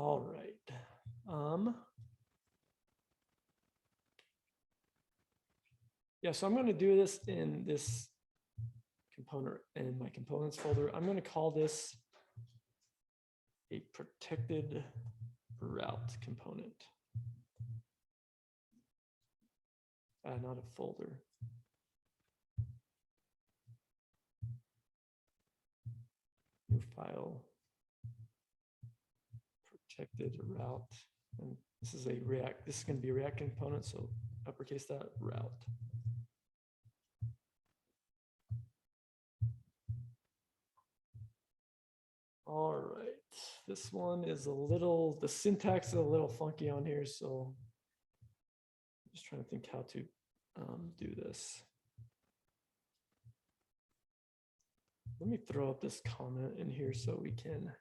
All right. Yeah, so I'm going to do this in this component in my components folder. I'm going to call this a protected route component. Not a folder. New file. Protected route. And this is a React. This is going to be a React component, so uppercase that route. All right, this one is a little, the syntax is a little funky on here, so I'm just trying to think how to do this. Let me throw up this comment in here so we can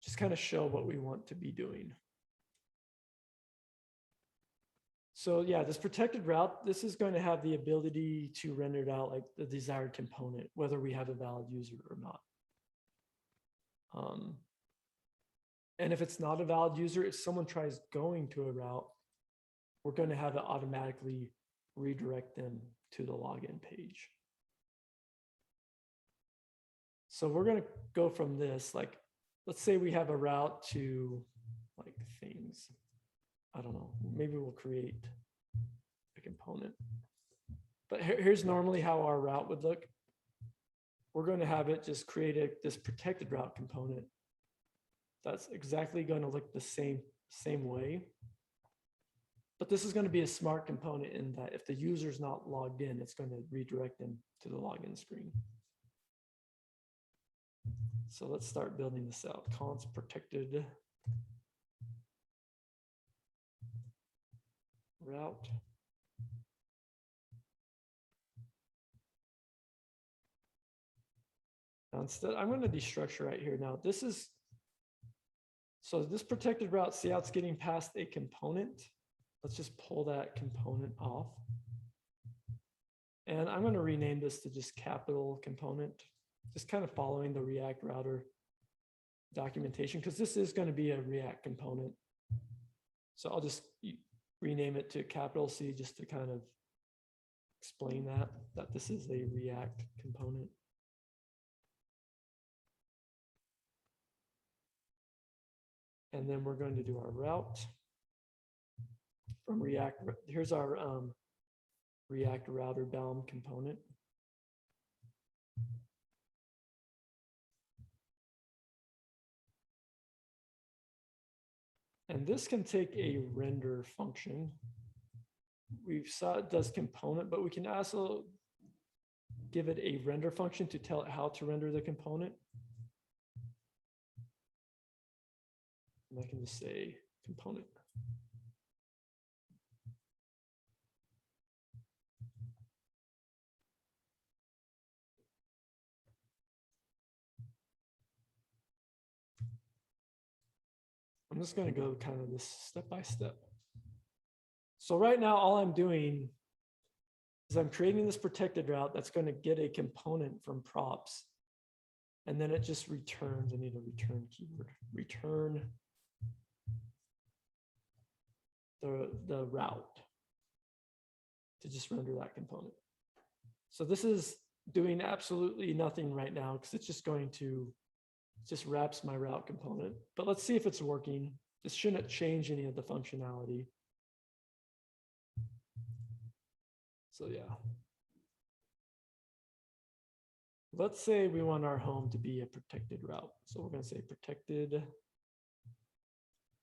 just kind of show what we want to be doing. So yeah, this protected route, this is going to have the ability to render it out like the desired component, whether we have a valid user or not. And if it's not a valid user, if someone tries going to a route, we're going to have it automatically redirect them to the login page. So we're going to go from this, like, let's say we have a route to like things. I don't know, maybe we'll create a component. But here's normally how our route would look. We're going to have it just create this protected route component. That's exactly going to look the same way. But this is going to be a smart component in that if the user's not logged in, it's going to redirect them to the login screen. So let's start building this out. Const protected route. Now instead, I'm going to destructure right here. Now this is, so this protected route, see how it's getting past a component? Let's just pull that component off. And I'm going to rename this to just capital component, just kind of following the React router documentation, because this is going to be a React component. So I'll just rename it to capital C just to kind of explain that this is a React component. And then we're going to do our route from React. Here's our React router bound component. And this can take a render function. We've saw it does component, but we can also give it a render function to tell it how to render the component. And I can just say component. I'm just going to go kind of this step by step. So right now, all I'm doing is I'm creating this protected route that's going to get a component from props. And then it just returns, I need a return keyword, return the route to just render that component. So this is doing absolutely nothing right now because it's just going to, just wraps my route component. But let's see if it's working. This shouldn't change any of the functionality. So yeah. Let's say we want our home to be a protected route. So we're going to say protected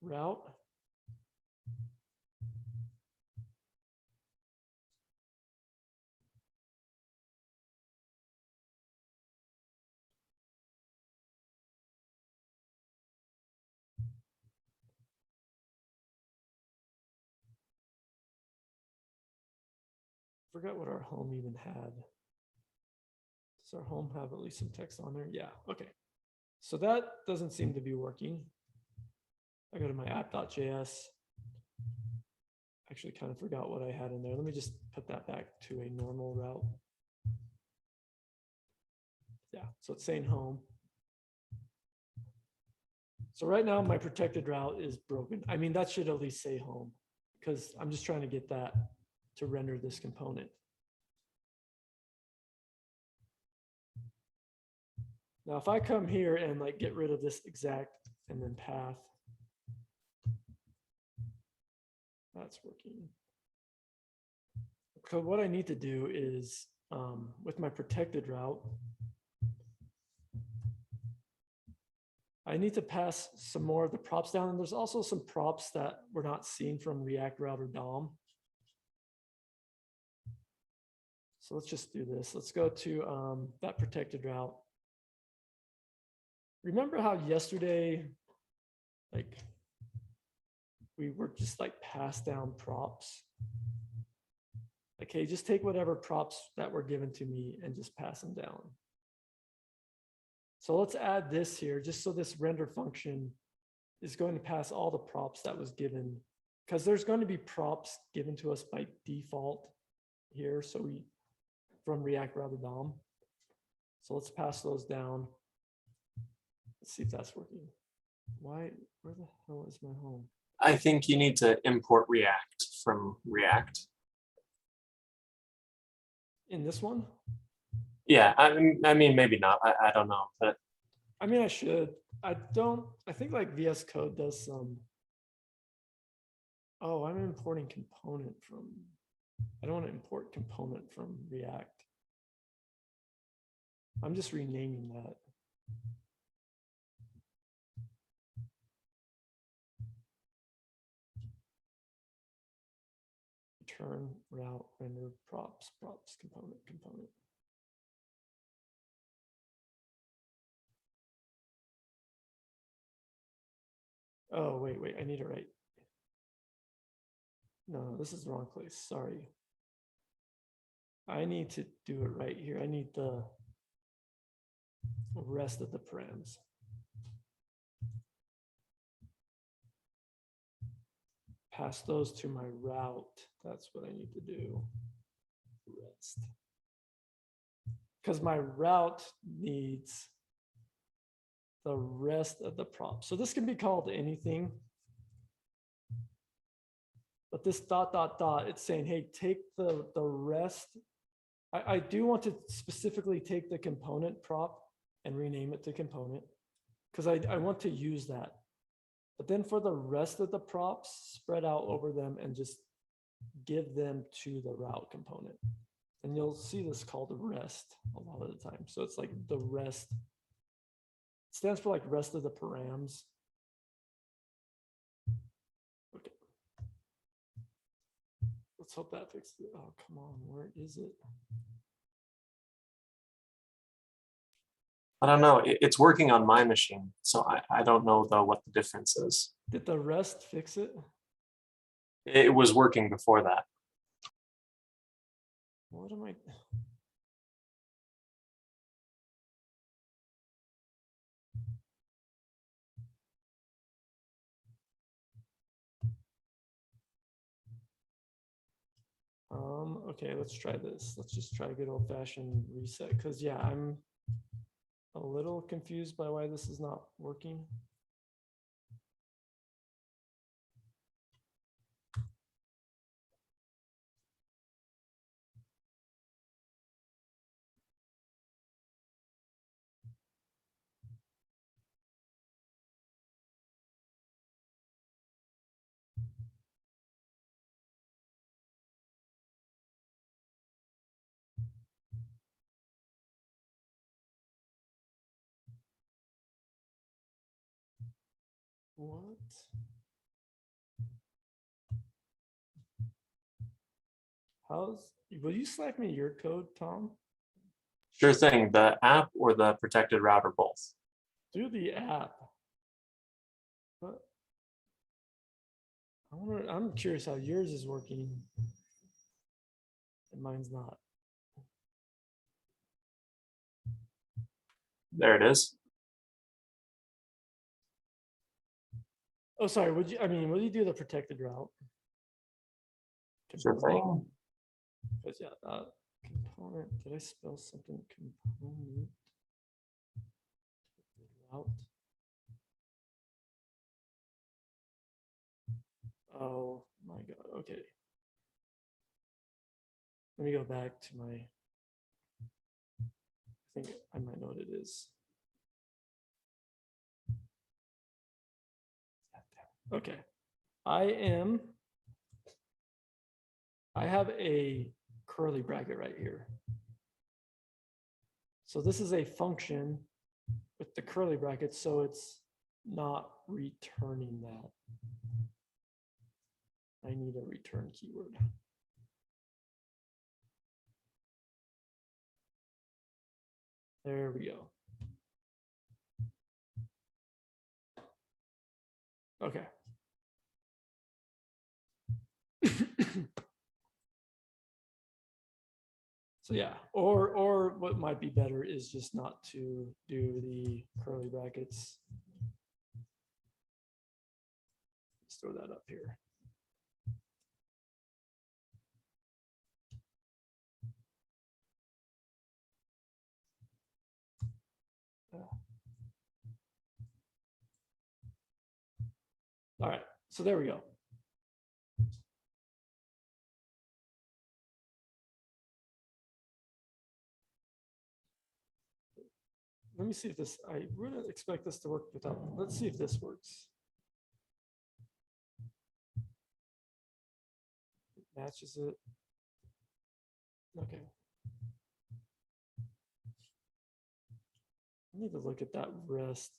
route. Forgot what our home even had. Does our home have at least some text on there? Yeah, okay. So that doesn't seem to be working. I go to my app.js. Actually kind of forgot what I had in there. Let me just put that back to a normal route. Yeah, so it's saying home. So right now my protected route is broken. I mean, that should at least say home because I'm just trying to get that to render this component. Now, if I come here and like get rid of this exact and then path, that's working. So what I need to do is with my protected route, I need to pass some more of the props down. And there's also some props that we're not seeing from React Router DOM. So let's just do this. Let's go to that protected route. Remember how yesterday, like we were just like pass down props? Okay, just take whatever props that were given to me and just pass them down. So let's add this here, just so this render function is going to pass all the props that was given, because there's going to be props given to us by default here. So we, from React Router DOM. So let's pass those down. Let's see if that's working. Why, where the hell is my home? I think you need to import React from React. In this one? Yeah, I mean, maybe not. I don't know, but I mean, I should. I think like VS Code does some. Oh, I'm importing component from. I don't want to import component from React. I'm just renaming that. Return route render props component. Oh, wait, I need to write. No, this is the wrong place. Sorry. I need to do it right here. I need the rest of the params. Pass those to my route. That's what I need to do. Rest. Because my route needs the rest of the props. So this can be called anything. But this ... it's saying, hey, take the rest. I do want to specifically take the component prop and rename it to component, because I want to use that. But then for the rest of the props, spread out over them and just give them to the route component. And you'll see this called rest a lot of the time. So it's like the rest. It stands for like rest of the params. Okay. Let's hope that fixes it. Oh, come on, where is it? I don't know. It's working on my machine, so I don't know though what the difference is. Did the rest fix it? It was working before that. What am I? Okay, let's try this. Let's just try a good old-fashioned reset, because yeah, I'm a little confused by why this is not working. What? Will you Slack me your code, Tom? Sure thing. The app or the protected route or both? Do the app. But I'm curious how yours is working and mine's not. There it is. Oh, sorry. Will you do the protected route? Sure thing. Because yeah, component. Did I spell something? Component route. Okay. Let me go back to my, I think I might know what it is. Okay. I have a curly bracket right here. So this is a function with the curly brackets, so it's not returning that. I need a return keyword. There we go. Okay. So yeah, or what might be better is just not to do the curly brackets. Let's throw that up here. All right, so there we go. Let me see if this, I wouldn't expect this to work without, let's see if this works. It matches it. Okay. I need to look at that rest.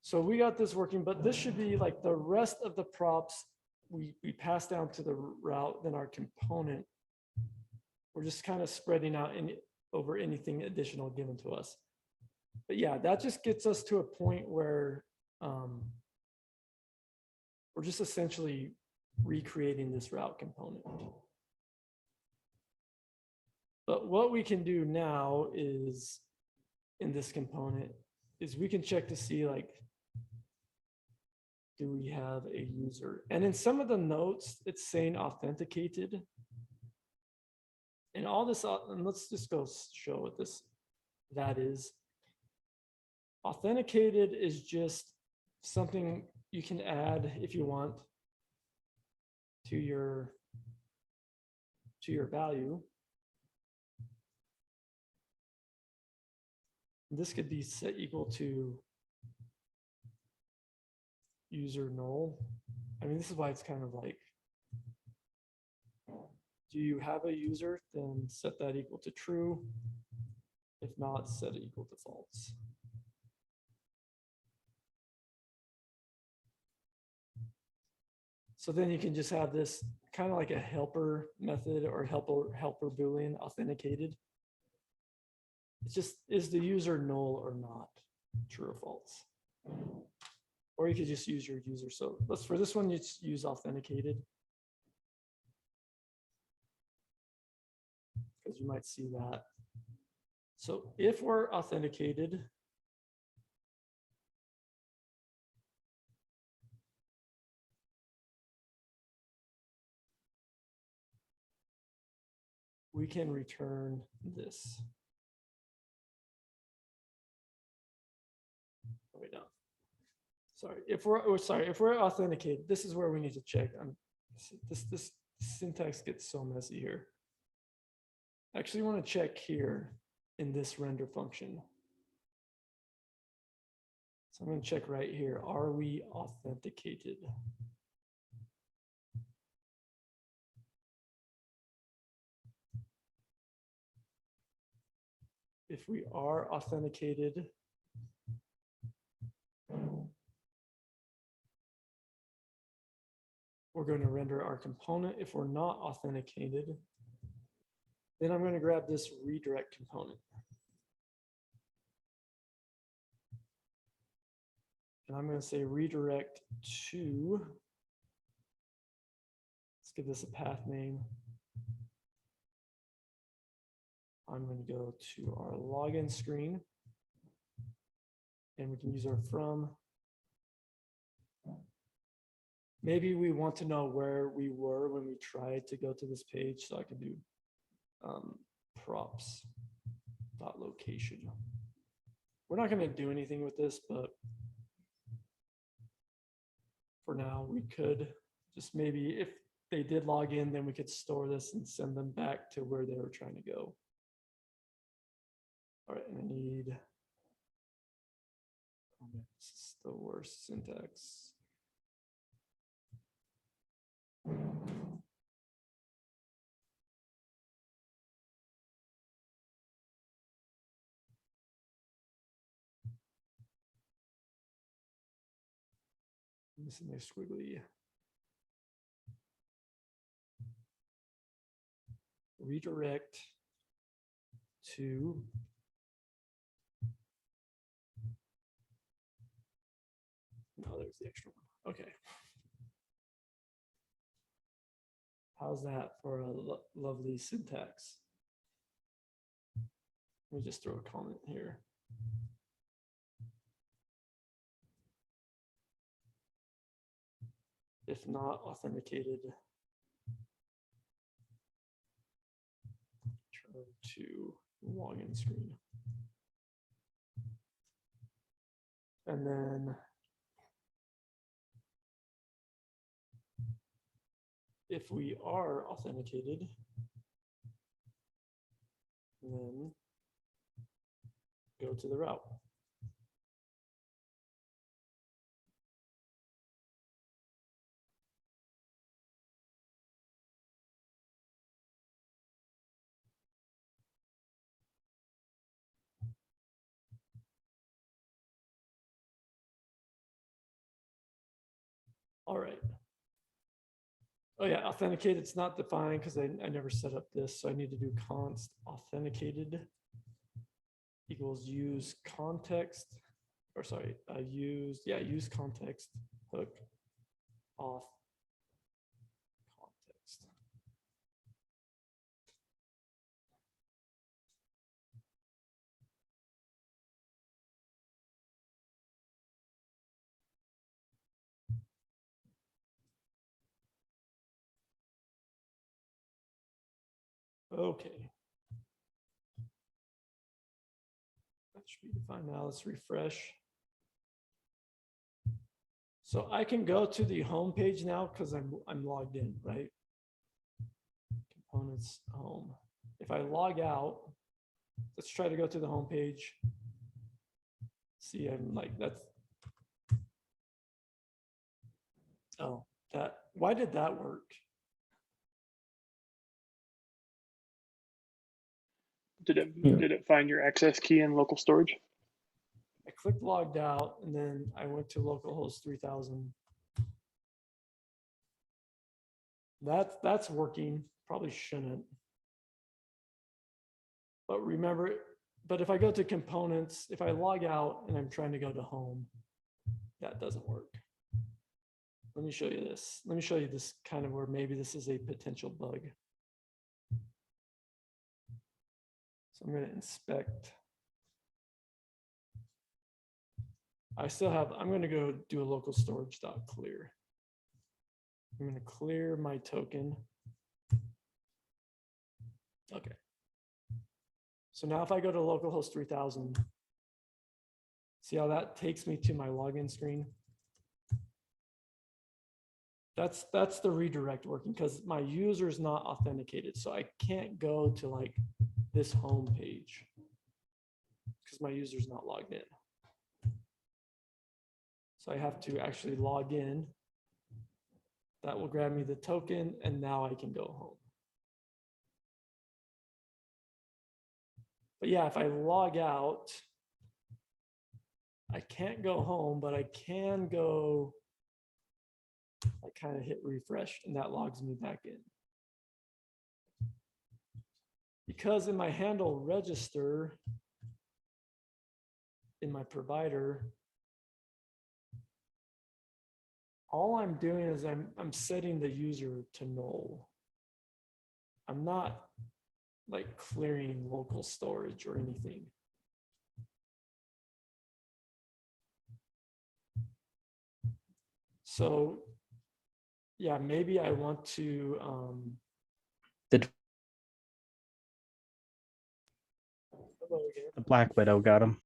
So we got this working, but this should be like the rest of the props we pass down to the route, then our component. We're just kind of spreading out over anything additional given to us. But yeah, that just gets us to a point where we're just essentially recreating this route component. But what we can do now is in this component is we can check to see like, do we have a user? And in some of the notes, it's saying authenticated. And all this, and let's just go show what that is. Authenticated is just something you can add if you want to your value. This could be set equal to user null. I mean, this is why it's kind of like, do you have a user? Then set that equal to true. If not, set it equal to false. So then you can just have this kind of like a helper method or helper Boolean authenticated. It's just, is the user null or not, true or false? Or you could just use your user. So let's, for this one, you just use authenticated. Because you might see that. So if we're authenticated, we can return this. Oh, wait, no. Sorry, if we're authenticated, this is where we need to check. This syntax gets so messy here. I actually want to check here in this render function. So I'm going to check right here. Are we authenticated? If we are authenticated, we're going to render our component. If we're not authenticated, then I'm going to grab this redirect component. And I'm going to say redirect to, let's give this a path name. I'm going to go to our login screen and we can use our from. Maybe we want to know where we were when we tried to go to this page. So I can do props.location. we're not going to do anything with this, but for now we could just maybe if they did log in, then we could store this and send them back to where they were trying to go. All right, and I need, oh man, this is the worst syntax. Missing a squiggly. Redirect to no, there's the extra one. Okay. How's that for a lovely syntax? Let me just throw a comment here. If not authenticated, turn to login screen. And then if we are authenticated, then go to the route. All right. Oh yeah, authenticated, it's not defined because I never set up this. So I need to do const authenticated equals use context, or sorry, use context hook auth context. Okay. That should be defined now. Let's refresh. So I can go to the home page now because I'm logged in, right? Components home. If I log out, let's try to go to the home page. See, I'm like, that's, oh, that, why did that work? Did it find your access key in local storage? I clicked logged out and then I went to localhost 3000. That's working, probably shouldn't. But remember, but if I go to components, if I log out and I'm trying to go to home, that doesn't work. Let me show you this. Let me show you this kind of where maybe this is a potential bug. So I'm going to inspect. I still have, I'm going to go do a local storage.clear. I'm going to clear my token. Okay. So now if I go to localhost 3000, see how that takes me to my login screen? That's the redirect working because my user is not authenticated. So I can't go to like this home page because my user is not logged in. So I have to actually log in. That will grab me the token and now I can go home. But yeah, if I log out, I can't go home, but I can go, I kind of hit refresh and that logs me back in. Because in my handle register, in my provider, all I'm doing is I'm setting the user to null. I'm not like clearing local storage or anything. So yeah, maybe I want to The Black Widow got him.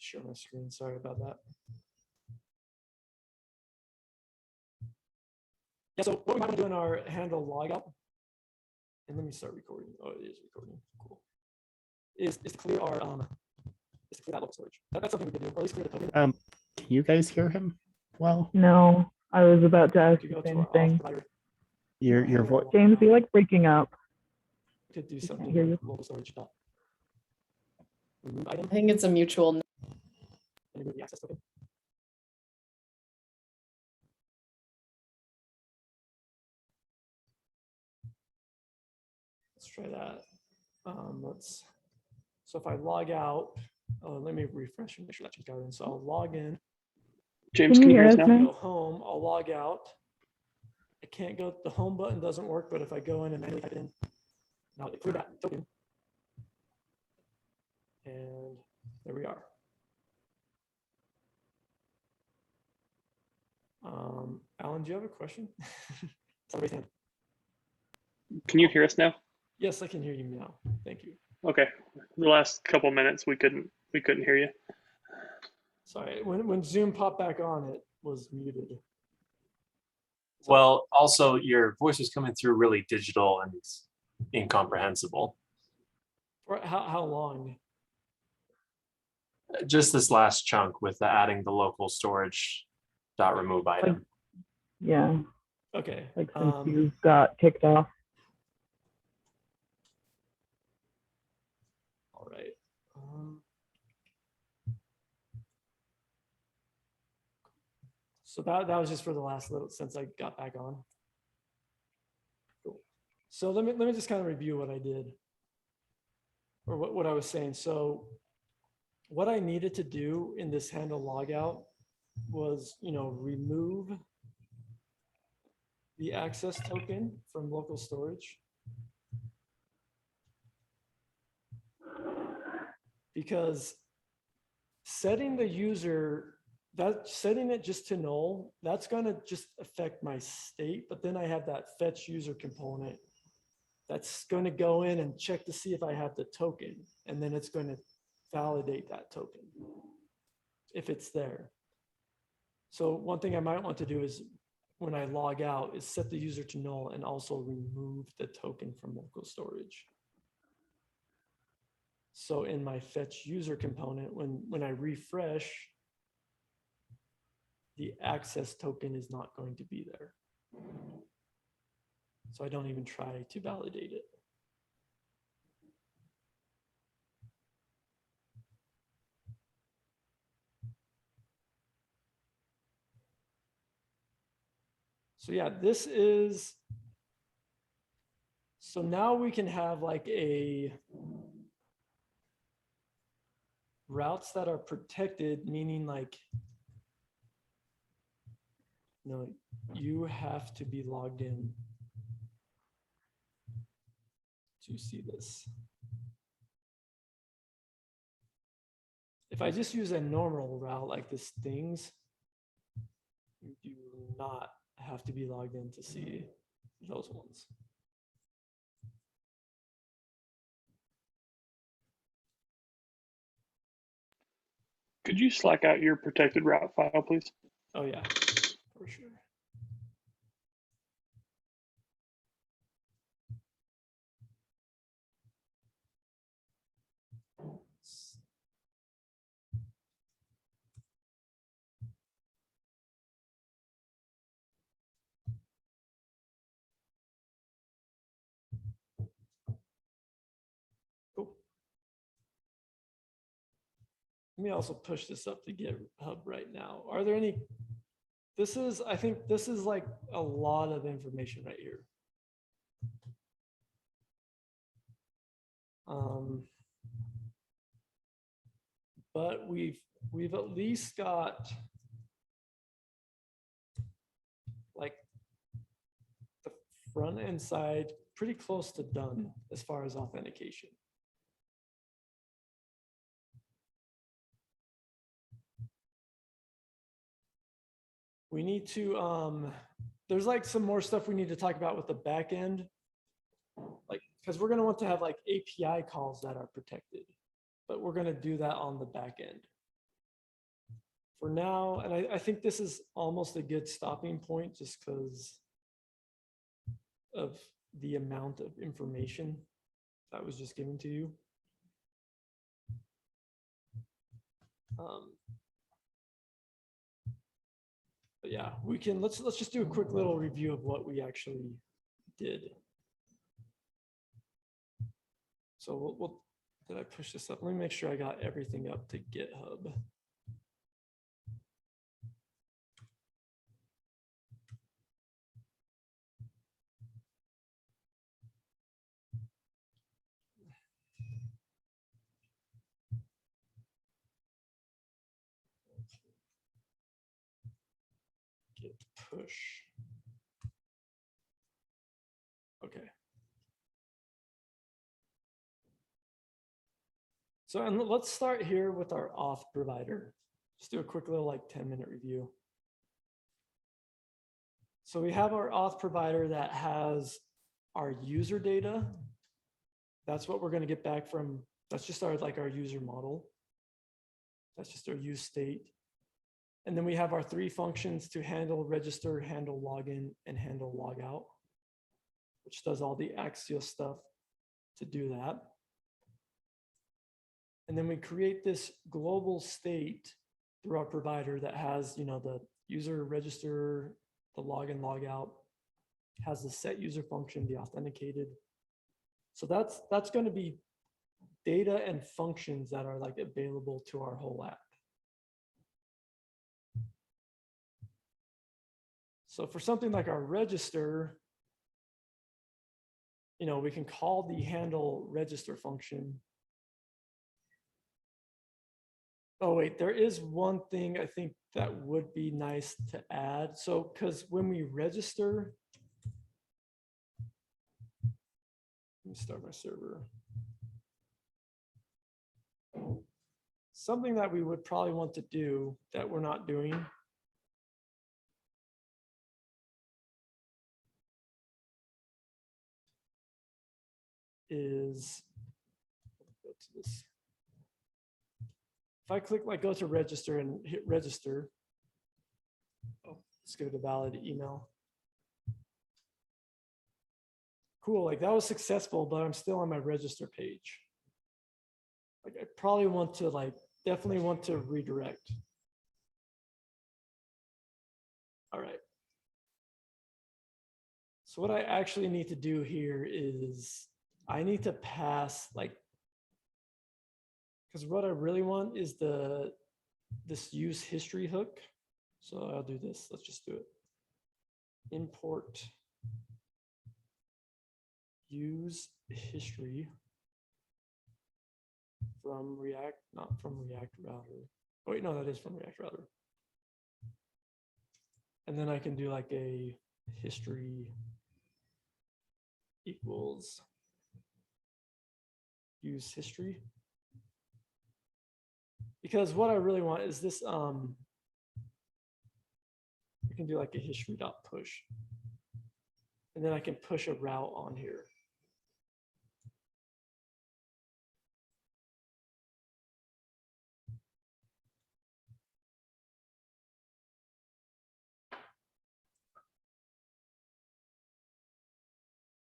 share my screen. Sorry about that. Yeah, so what we might do in our handle logout, and let me start recording. Oh, it is recording. Cool. Is to clear our is to clear that local storage. That's something we could do, or at least clear the token. Can you guys hear him? Well, No, I was about to ask To the go to same our Auth thing. provider, your voice. James, you like breaking up. could do can't something hear like you. local storage dot remove item I think it's a mutual. and remove the access token. Let's try that. So if I log out, let me refresh and make sure that she's got it in. So I'll log in, James, can you hear us now? now? go home, I'll log out. I can't go, the home button doesn't work, but if I go in and manually type it in, now they clear that token. And there we are. Alan, do you have a question? Somebody's hand. Can you hear us now? Yes, I can hear you now. Thank you. Okay. The last couple minutes we couldn't hear you. Sorry, when Zoom popped back on, it was muted. Well, also your voice was coming through really digital and incomprehensible. For how long? Just this last chunk with the adding the local storage dot remove item. Yeah, Okay. like since you got kicked off. All right. So that was just for the last little, since I got back on. Cool. So let me just kind of review what I did, or what I was saying. So what I needed to do in this handle logout was, remove the access token from local storage. Because setting the user, setting it just to null, that's going to just affect my state. But then I have that fetch user component that's going to go in and check to see if I have the token. And then it's going to validate that token if it's there. So one thing I might want to do is when I log out is set the user to null and also remove the token from local storage. So in my fetch user component, when I refresh, the access token is not going to be there. So I don't even try to validate it. So yeah, this is, so now we can have like a routes that are protected, meaning like, you have to be logged in to see this. If I just use a normal route like this things, you do not have to be logged in to see those ones. Could you Slack out your protected route file, please? Oh yeah, for sure. Cool. Let me also push this up to GitHub right now. Are there any, I think this is like a lot of information right here. But we've at least got like the front end side pretty close to done as far as authentication. We need to, there's like some more stuff we need to talk about with the back end. Like, because we're going to want to have like API calls that are protected, but we're going to do that on the back end. for now, and I think this is almost a good stopping point just because of the amount of information that was just given to you. But yeah, we can, let's just do a quick little review of what we actually did. So did I push this up? Let me make sure I got everything up to GitHub. Git push. Okay. So, and let's start here with our auth provider. Just do a quick little like 10-minute review. So we have our auth provider that has our user data. That's what we're going to get back from, that's just our like our user model. That's just our use state. And then we have our 3 functions to handle register, handle login, and handle logout, which does all the Axios stuff to do that. And then we create this global state through our provider that has, you know, the user register, the login, logout, has the set user function, the authenticated. So that's going to be data and functions that are like available to our whole app. So for something like our register, you know, we can call the handle register function. Oh wait, there is one thing I think that would be nice to add. So, because when we register, let me start my server. Something that we would probably want to do that we're not doing is, go to this. If I click like go to register and hit register, oh, let's give it a valid email. Cool, like that was successful, but I'm still on my register page. Like I probably want to like, definitely want to redirect. All right. So what I actually need to do here is I need to pass like, because what I really want is this use history hook. So I'll do this. Let's just do it. Import use history from React, not from React Router. Oh, wait, no, that is from React Router. And then I can do like a history equals use history. Because what I really want is this, we can do like a history.push. And then I can push a route on here.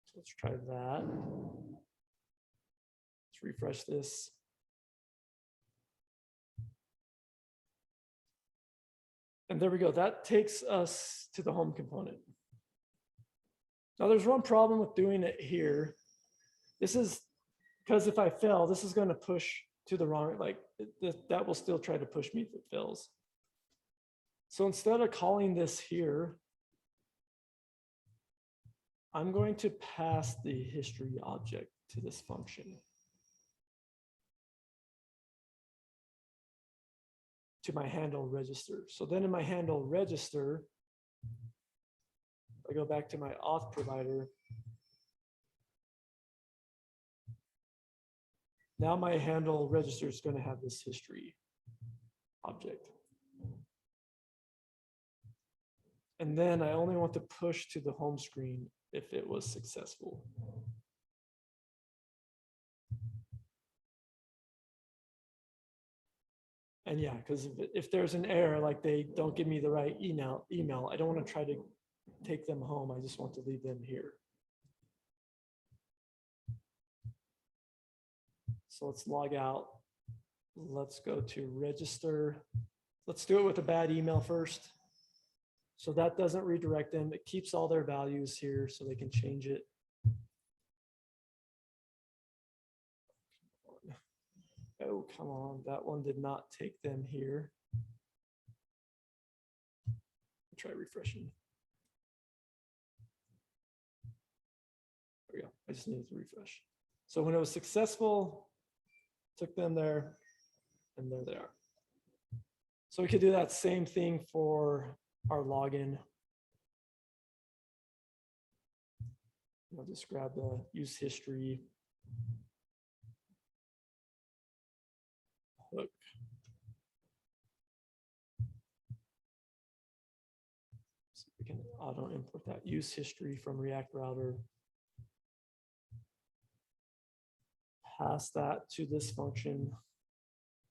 So let's try that. Let's refresh this. And there we go. That takes us to the home component. Now there's one problem with doing it here. This is because if I fail, this is going to push to the wrong, like that will still try to push me if it fails. So instead of calling this here, I'm going to pass the history object to this function. To my handle register. So then in my handle register, I go back to my auth provider. Now my handle register is going to have this history object. And then I only want to push to the home screen if it was successful. And yeah, because if there's an error, like they don't give me the right email, I don't want to try to take them home. I just want to leave them here. So let's log out. Let's go to register. Let's do it with a bad email first. So that doesn't redirect them. It keeps all their values here so they can change it. Oh, come on. That one did not take them here. Try refreshing. There we go. I just needed to refresh. So when it was successful, took them there, and there they are. So we could do that same thing for our login. I'll just grab the use history hook. So we can auto import that use history from React Router. Pass that to this function,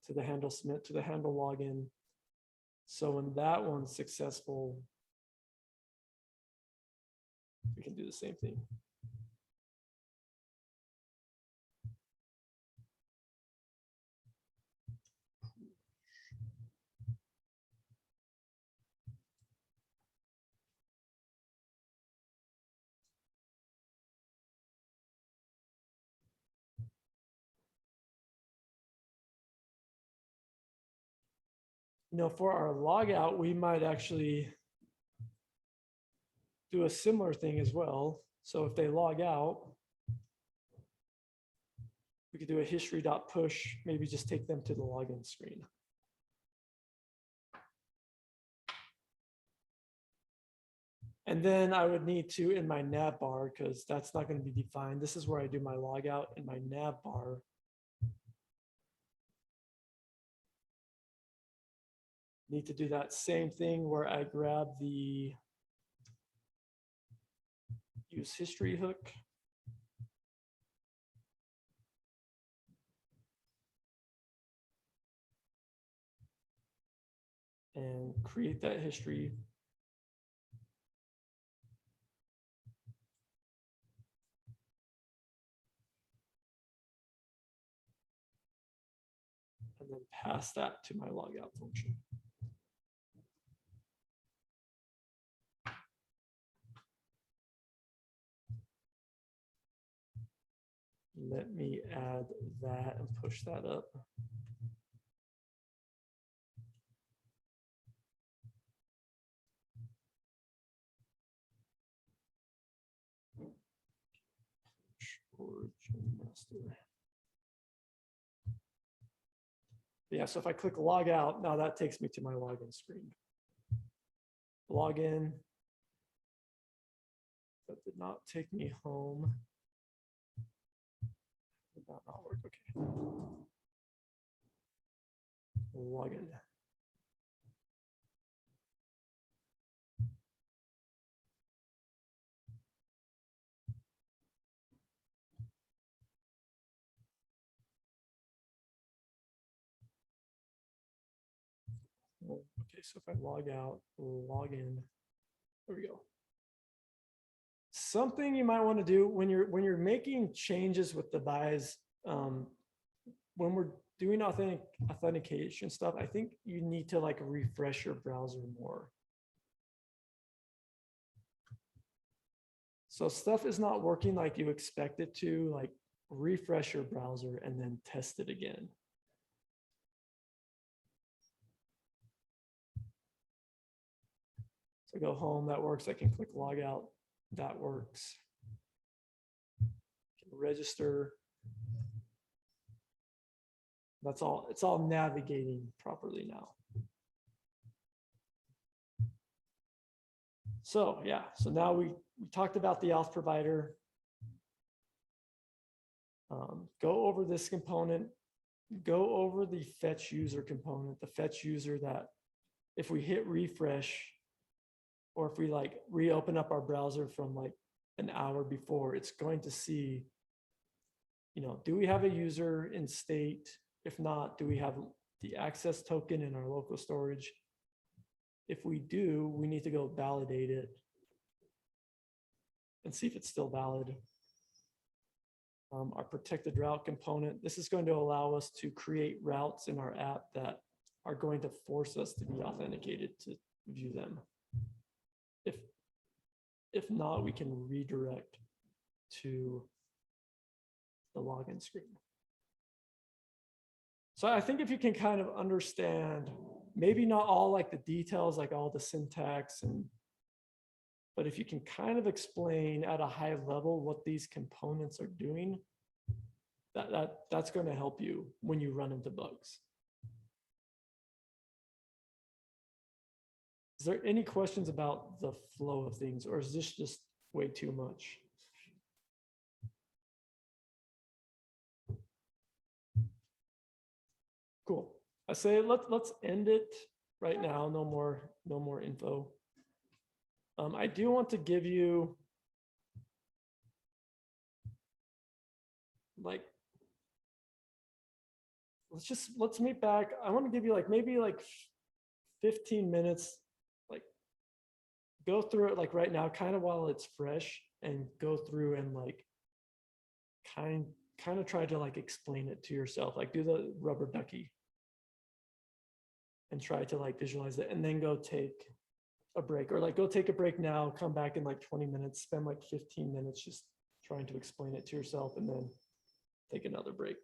to the handle submit, to the handle login. So when that one's successful, we can do the same thing. For our logout, we might actually do a similar thing as well. So if they log out, we could do a history.push, maybe just take them to the login screen. And then I would need to, in my nav bar, because that's not going to be defined. This is where I do my logout in my nav bar. Need to do that same thing where I grab the use history hook. And create that history. And then pass that to my logout function. Let me add that and push that up. Origin master. Yeah, so if I click log out, now that takes me to my login screen. Login. That did not take me home. Did that not work? Okay. Login. Okay, so if I log out, log in, there we go. Something you might want to do when you're making changes with the buys, when we're doing authentication stuff, I think you need to like refresh your browser more. So stuff is not working like you expect it to, like refresh your browser and then test it again. So go home, that works. I can click log out, that works. Can register. That's all, it's all navigating properly now. So yeah, so now we talked about the auth provider. Go over this component, go over the fetch user component, the fetch user that if we hit refresh, or if we like reopen up our browser from like an hour before, it's going to see, do we have a user in state? If not, do we have the access token in our local storage. If we do, we need to go validate it and see if it's still valid. Our protected route component, this is going to allow us to create routes in our app that are going to force us to be authenticated to view them. If not, we can redirect to the login screen. So I think if you can kind of understand, maybe not all like the details, like all the syntax, but if you can kind of explain at a high level what these components are doing, that's going to help you when you run into bugs. Is there any questions about the flow of things, or is this just way too much? Cool. I say let's end it right now. No more info. I do want to give you like, let's meet back. I want to give you like maybe like 15 minutes, like go through it like right now, kind of while it's fresh, and go through and like kind of try to like explain it to yourself, like do the rubber ducky and try to like visualize it, and then go take a break, or like go take a break now, come back in like 20 minutes, spend like 15 minutes just trying to explain it to yourself, and then take another break.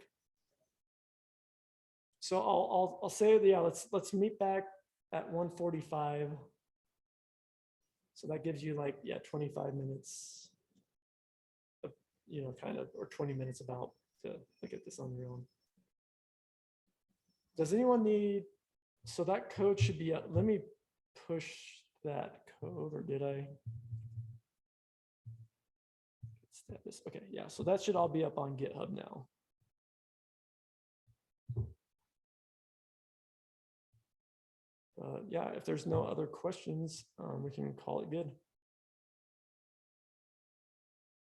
So I'll say, yeah, let's meet back at 1:45. So that gives you like, yeah, 25 minutes of, you know, kind of, or 20 minutes about to get this on your own. Does anyone need, so that code should be, let me push that code, or did I? Okay, yeah, so that should all be up on GitHub now. Yeah, if there's no other questions, we can call it good.